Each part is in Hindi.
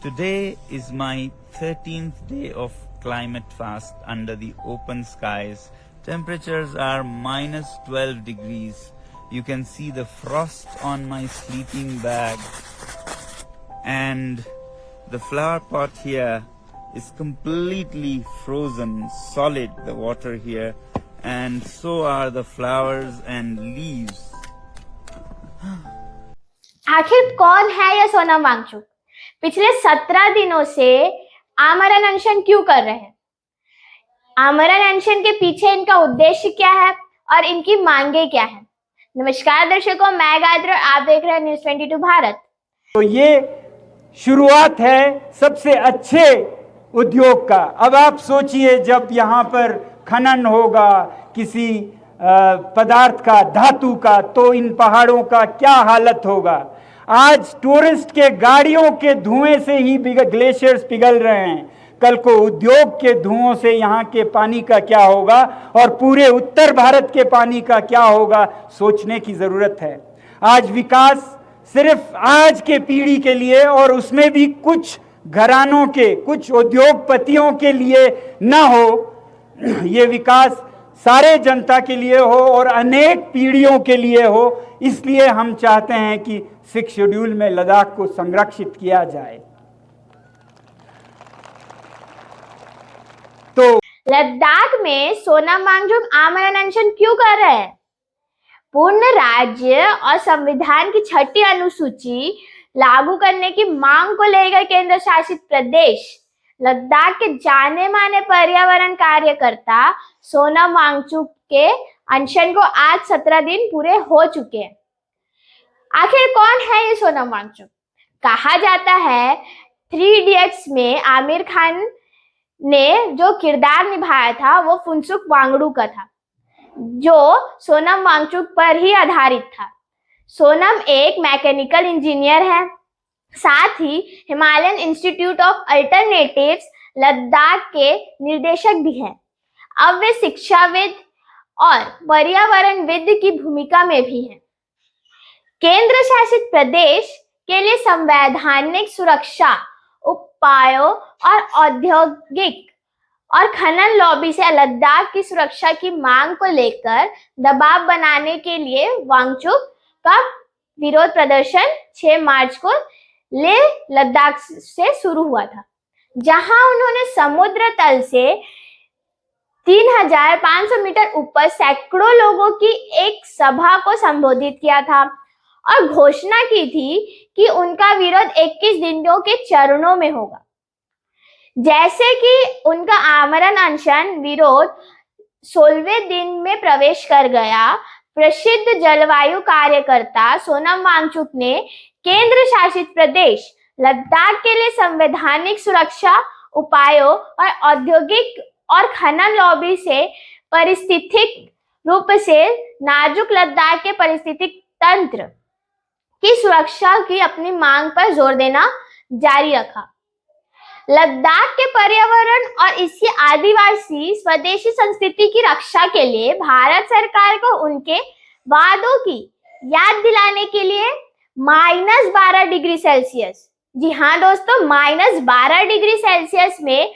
Today is my 13th day of climate fast under the open skies. Temperatures are minus 12 degrees. You can see the frost on my sleeping bag. And the flower pot here is completely frozen, solid, the water here. And so are the flowers and leaves. आखिर कौन है ये सोनम वांगचुक? पिछले 17 दिनों से आमरण अनशन क्यों कर रहे हैं? आमरण अनशन के पीछे इनका उद्देश्य क्या है और इनकी मांगे क्या है? नमस्कार दर्शकों, मैं गायत्री और आप देख रहे हैं न्यूज़ 22 भारत। तो ये शुरुआत है सबसे अच्छे उद्योग का। अब आप सोचिए, जब यहाँ पर खनन होगा किसी पदार्थ का, धातु का, तो इन पहाड़ों का क्या हालत होगा। आज टूरिस्ट के गाड़ियों के धुएं से ही ग्लेशियर्स पिघल रहे हैं, कल को उद्योग के धुओं से यहाँ के पानी का क्या होगा और पूरे उत्तर भारत के पानी का क्या होगा, सोचने की जरूरत है। आज विकास सिर्फ आज के पीढ़ी के लिए और उसमें भी कुछ घरानों के, कुछ उद्योगपतियों के लिए न हो, ये विकास सारे जनता के लिए हो और अनेक पीढ़ियों के लिए हो। इसलिए हम चाहते हैं कि 6 शेड्यूल में लद्दाख को संरक्षित किया जाए। तो लद्दाख में सोनम वांगचुक आमरण अनशन क्यों कर रहे हैं? पूर्ण राज्य और संविधान की 6ठी अनुसूची लागू करने की मांग को लेकर केंद्र शासित प्रदेश लद्दाख के जाने माने पर्यावरण कार्यकर्ता सोनम वांगचुक के अनशन को आज 17 दिन पूरे हो चुके हैं। आखिर कौन है ये सोनम वांगचुक? कहा जाता है 3 इडियट्स में आमिर खान ने जो किरदार निभाया था वो फुनसुक वांगडू का था, जो सोनम वांगचुक पर ही आधारित था। सोनम एक मैकेनिकल इंजीनियर है, साथ ही Himalayan Institute of Alternatives Ladakh के निर्देशक भी हैं। अब वे शिक्षाविद और पर्यावरणविद की भूमिका में भी हैं। केंद्र शासित प्रदेश के लिए संवैधानिक सुरक्षा उपायों और औद्योगिक और खनन लॉबी से लद्दाख की सुरक्षा की मांग को लेकर दबाव बनाने के लिए वांगचुक का विरोध प्रदर्शन 6 मार्च को लेह लद्दाख से शुरू हुआ था, जहां उन्होंने समुद्र तल से 3500 मीटर ऊपर सैकड़ों लोगों की एक सभा को संबोधित किया था और घोषणा की थी कि उनका विरोध 21 दिनों के चरणों में होगा। जैसे कि उनका आमरण अनशन विरोध 16वें दिन में प्रवेश कर गया, प्रसिद्ध जलवायु कार्यकर्ता सोनम वांगचुक ने केंद्र शासित प्रदेश लद्दाख के लिए संवैधानिक सुरक्षा उपायों और औद्योगिक और खनन लॉबी से पारिस्थितिक रूप से नाजुक लद्दाख के पारिस्थितिक तंत्र की सुरक्षा की अपनी मांग पर जोर देना जारी रखा। लद्दाख के पर्यावरण और इसकी आदिवासी स्वदेशी संस्कृति की रक्षा के लिए भारत सरकार को उनके वादों की याद दिलाने के लिए -12 डिग्री सेल्सियस, जी हाँ दोस्तों, -12 डिग्री सेल्सियस में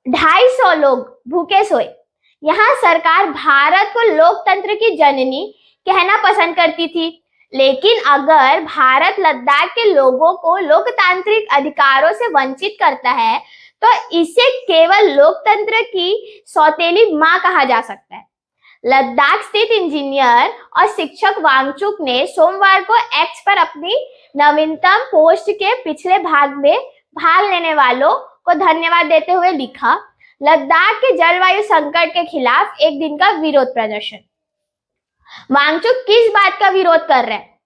250 लोग भूखे सोए। यहाँ सरकार भारत को लोकतंत्र की जननी कहना पसंद करती थी, लेकिन अगर भारत लद्दाख के लोगों को लोकतांत्रिक अधिकारों से वंचित करता है तो इसे केवल लोकतंत्र की सौतेली मां कहा जा सकता है। लद्दाख स्थित इंजीनियर और शिक्षक वांगचुक ने सोमवार को एक्स पर अपनी नवीनतम पोस्ट के पिछले भाग में भाग लेने वालों को धन्यवाद देते हुए लिखा, लद्दाख के जलवायु संकट के खिलाफ एक दिन का विरोध प्रदर्शन। वांगचुक किस बात का विरोध कर रहे हैं?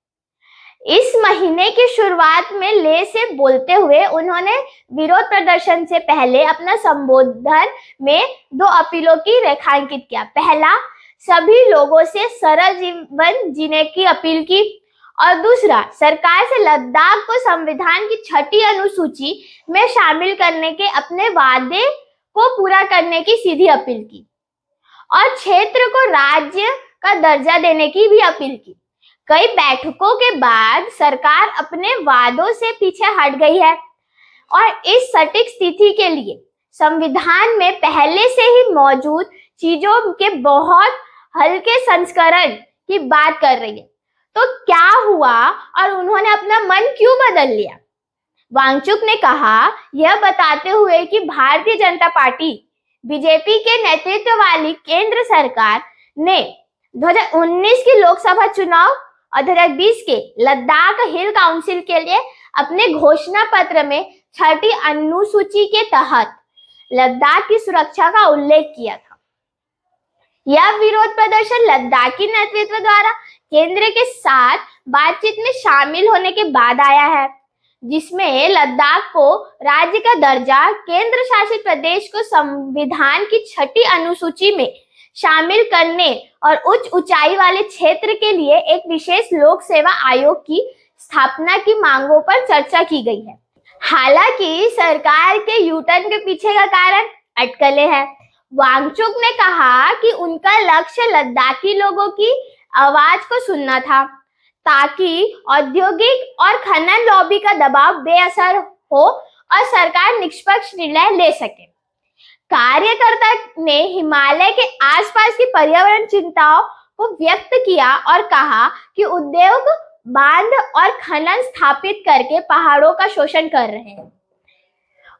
इस महीने की शुरुआत में लेह से बोलते हुए उन्होंने विरोध प्रदर्शन से पहले अपना संबोधन में 2 अपीलों की रेखांकित किया। पहला, सभी लोगों से सरल जीवन जीने की अपील की और दूसरा, सरकार से लद्दाख को संविधान की 6ठी अनुसूची में शामिल करने के अपने वादे को पूरा करने की सीधी अपील की और क्षेत्र को राज्य का दर्जा देने की भी अपील की। कई बैठकों के बाद सरकार अपने वादों से पीछे हट गई है। और इस सटीक स्थिति के लिए संविधान में पहले से ही मौजूद चीजों के बहुत हल्के संस्करण की बात कर रही है। तो क्या हुआ और उन्होंने अपना मन क्यों बदल लिया? वांगचुक ने कहा, यह बताते हुए कि भारतीय जनता पार्टी बीजेपी के नेतृत्व वाली केंद्र सरकार ने 2019 के लोकसभा चुनाव और 2020 के लद्दाख हिल काउंसिल के लिए अपने घोषणा पत्र में 6ठी अनुसूची के तहत लद्दाख की सुरक्षा का उल्लेख किया था। यह विरोध प्रदर्शन लद्दाखी नेतृत्व द्वारा केंद्र के साथ बातचीत में शामिल होने के बाद आया है, जिसमें लद्दाख को राज्य का दर्जा, केंद्र शासित प्रदेश को संविधान की 6ठी अनुसूची में शामिल करने और उच्च ऊंचाई वाले क्षेत्र के लिए एक विशेष लोक सेवा आयोग की स्थापना की मांगों पर चर्चा की गई है। हालांकि सरकार के यूटर्न के पीछे का कारण अटकलें हैं। वांगचुक ने कहा कि उनका लक्ष्य लद्दाखी लोगों की आवाज को सुनना था, ताकि औद्योगिक और खनन लॉबी का दबाव बेअसर हो और सरकार निष्पक्ष निर्णय ले सके। कार्यकर्ता ने हिमालय के आसपास की पर्यावरण चिंताओं को व्यक्त किया और कहा कि उद्योग बांध और खनन स्थापित करके पहाड़ों का शोषण कर रहे हैं।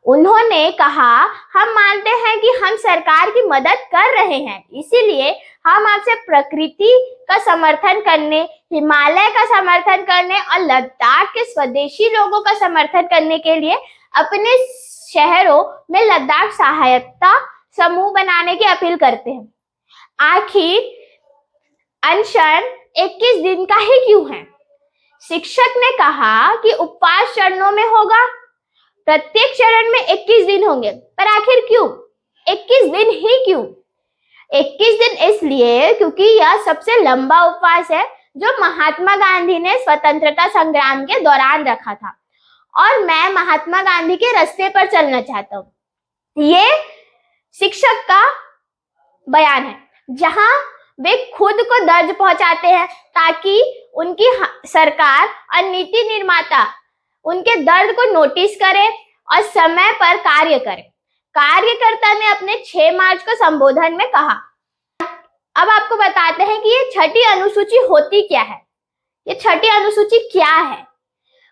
उन्होंने कहा, हम मानते हैं कि हम सरकार की मदद कर रहे हैं, इसीलिए हम आपसे प्रकृति का समर्थन करने, हिमालय का समर्थन करने और लद्दाख के स्वदेशी लोगों का समर्थन करने के लिए अपने शहरों में लद्दाख सहायता समूह बनाने की अपील करते हैं। आखिर अनशन 21 दिन का ही क्यों है? शिक्षक ने कहा कि उपवास चरणों में होगा, प्रत्येक चरण में 21 दिन होंगे, पर आखिर क्यों 21 दिन ही क्यों? 21 दिन इसलिए क्योंकि यह सबसे लंबा उपवास है जो महात्मा गांधी ने स्वतंत्रता संग्राम के दौरान रखा था, और मैं महात्मा गांधी के रास्ते पर चलना चाहता हूँ। ये शिक्षक का बयान है, जहां वे खुद को दर्द पहुंचाते हैं ताकि उनकी सरकार और नीति निर्माता उनके दर्द को नोटिस करे और समय पर कार्य करे। कार्यकर्ता ने अपने 6 मार्च को संबोधन में कहा। अब आपको बताते हैं कि ये 6ठी अनुसूची होती क्या है। ये 6ठी अनुसूची क्या है?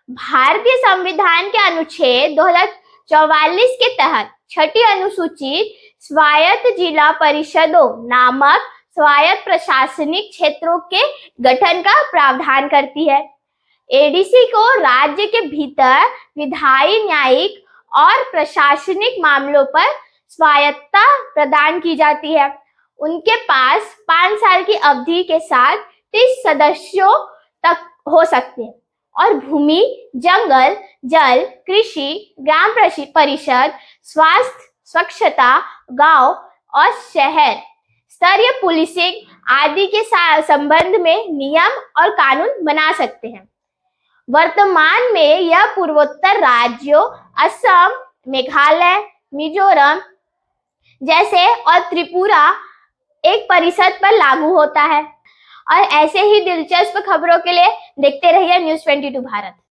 भारतीय संविधान के अनुच्छेद 2044 के तहत 6ठी अनुसूची स्वायत्त जिला परिषदों नामक स्वायत्त प्रशासनिक क्षेत्रों के गठन का प्रावधान करती है। एडीसी को राज्य के भीतर विधायी, न्यायिक और प्रशासनिक मामलों पर स्वायत्तता प्रदान की जाती है। उनके पास 5 साल की अवधि के साथ 30 सदस्यों तक हो सकते हैं और भूमि, जंगल, जल, कृषि, ग्राम परिषद, स्वास्थ्य, स्वच्छता, गांव और शहर स्तरीय पुलिसिंग आदि के संबंध में नियम और कानून बना सकते हैं। वर्तमान में यह पूर्वोत्तर राज्यों असम, मेघालय, मिजोरम जैसे और त्रिपुरा एक परिषद पर लागू होता है। और ऐसे ही दिलचस्प खबरों के लिए देखते रहिए न्यूज़ 22 भारत।